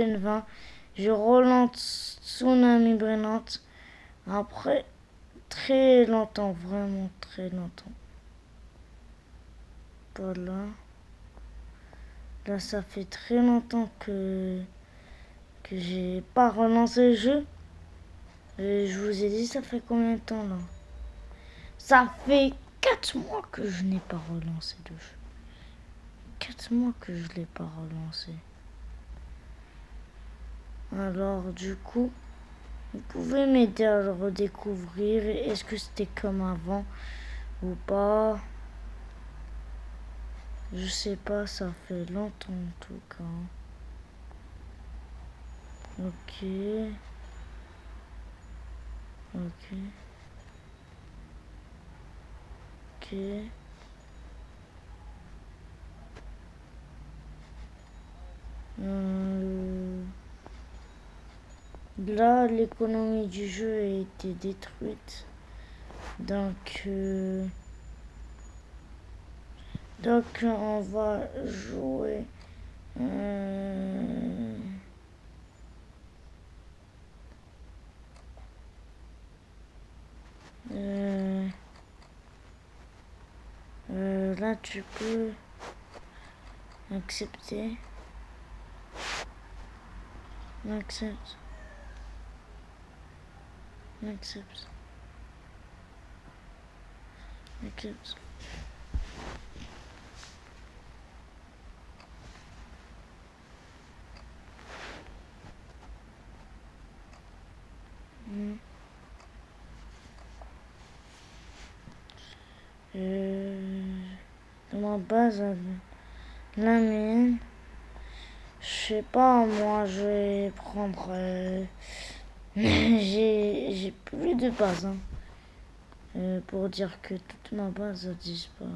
2020, je relance Tsunami Brennante après très longtemps, vraiment très longtemps. Voilà. Là, ça fait très longtemps que j'ai pas relancé le jeu. Et je vous ai dit, ça fait combien de temps là? Ça fait 4 mois que je n'ai pas relancé le jeu. 4 mois que je l'ai pas relancé. Alors du coup, vous pouvez m'aider à le redécouvrir. Est-ce que c'était comme avant ou pas? Je sais pas, ça fait longtemps en tout cas. Ok. Ok. Ok. Là, l'économie du jeu a été détruite. Donc on va jouer. Là, tu peux accepter. Accepte. Accepte. Accepte. Dans ma base, la mienne, je sais pas, moi je vais prendre. J'ai plus de base, hein. Pour dire que toute ma base a disparu.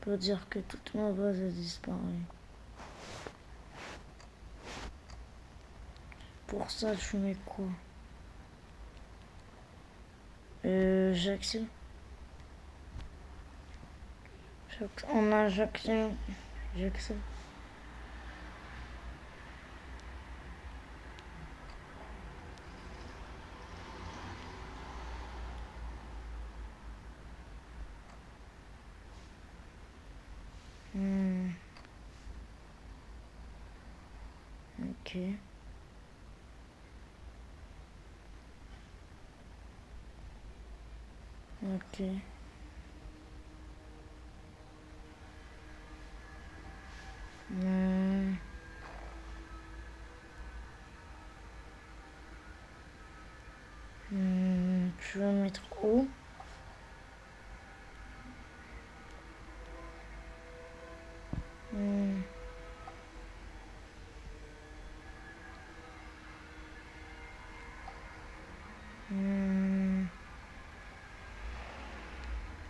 Pour dire que toute ma base a disparu. Pour ça, je mets quoi? J'accepte. On a j'accepte. J'accepte. Ok. Ok. Tu vas mettre où?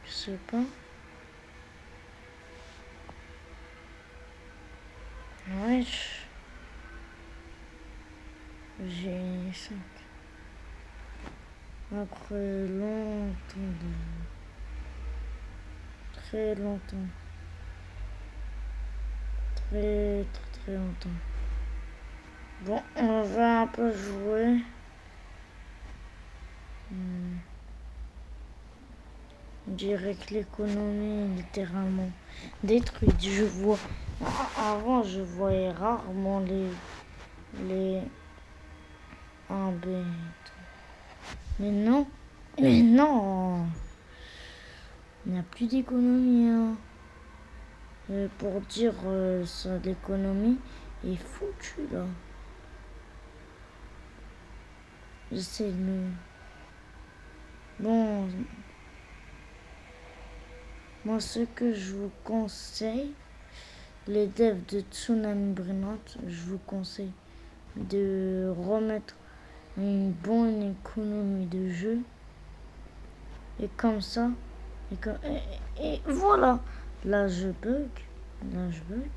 Je sais pas. Ouais, j'ai 5. Après longtemps, très longtemps. Très très très longtemps. Bon, on va un peu jouer. On dirait que l'économie est littéralement détruite. Je vois. Avant, je voyais rarement les 1B. Mais non. Mais non. Il n'y a plus d'économie. Hein. Pour dire ça, l'économie est foutue là. J'essaie de. Bon. Moi, ce que je vous conseille, les devs de Tsunami Brennante, je vous conseille de remettre une bonne économie de jeu. Et comme ça, et voilà. Là, je bug. Là, je bug.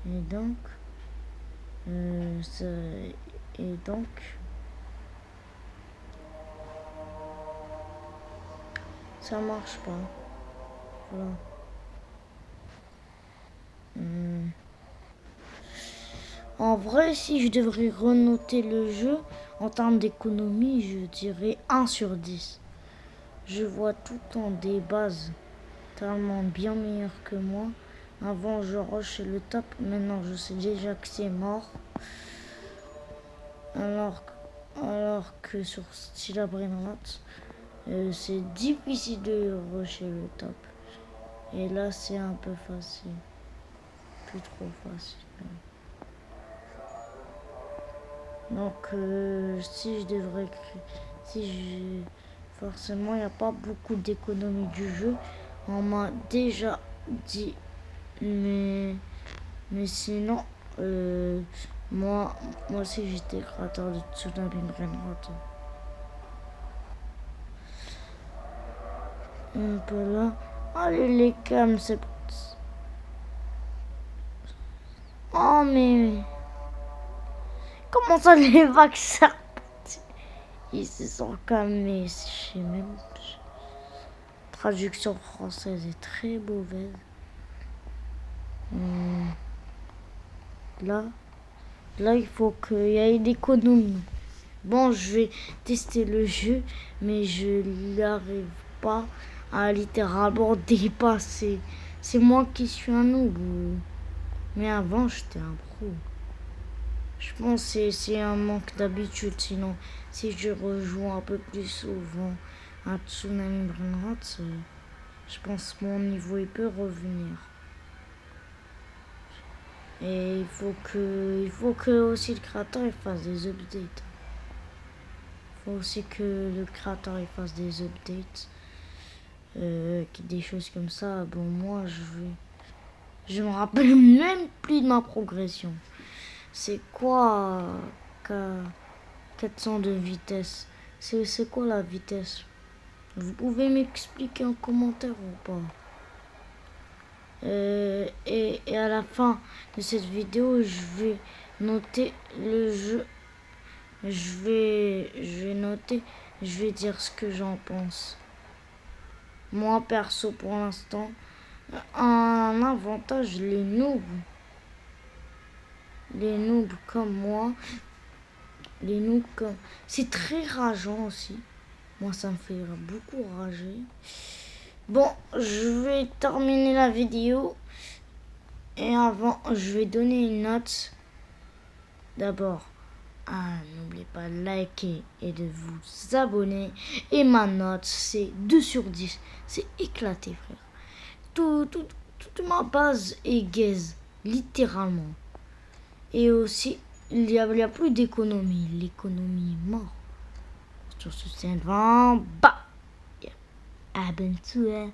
Et donc, ça, et donc, ça marche pas. Voilà. En vrai, si je devrais renoter le jeu en termes d'économie, je dirais 1 sur 10. Je vois tout le temps des bases tellement bien meilleures que moi. Avant, je rushais le top. Maintenant, je sais déjà que c'est mort. Alors que sur Stila Brainrot, c'est difficile de rusher le top. Et là, c'est un peu facile. Plus trop facile. Donc, si je devrais créer, forcément, il n'y a pas beaucoup d'économie du jeu. On m'a déjà dit, mais sinon, moi aussi, j'étais créateur de Tsunami Brainrot. Un peu là. Allez, les cams, c'est. Oh, mais. Comment ça, les vaccins? Ils se sont calmés. Je sais même. Traduction française est très mauvaise. Là, il faut qu'il y ait une économie. Bon, je vais tester le jeu, mais je n'arrive pas à littéralement dépasser. C'est moi qui suis un noob. Mais avant, j'étais un pro. Je pense que c'est un manque d'habitude. Sinon, si je rejoue un peu plus souvent à Tsunami Brainrot, je pense que mon niveau il peut revenir. Et il faut que aussi le créateur il fasse des updates. Il faut aussi que le créateur il fasse des updates. Des choses comme ça. Bon, moi je me rappelle même plus de ma progression. C'est quoi 400 de vitesse? C'est quoi la vitesse? Vous pouvez m'expliquer en commentaire ou pas? Et à la fin de cette vidéo, je vais noter le jeu. Je vais noter, je vais dire ce que j'en pense. Moi, perso, pour l'instant, un avantage, les noobs comme moi, c'est très rageant aussi. Moi, ça me fait beaucoup rager. Bon, je vais terminer la vidéo. Et avant, je vais donner une note. D'abord, n'oubliez pas de liker et de vous abonner. Et ma note, c'est 2 sur 10. C'est éclaté, frère. Toute ma base est gaze, littéralement. Et aussi, il y a plus d'économie. L'économie est morte. Sur ce, c'est un bas. Abonne-toi.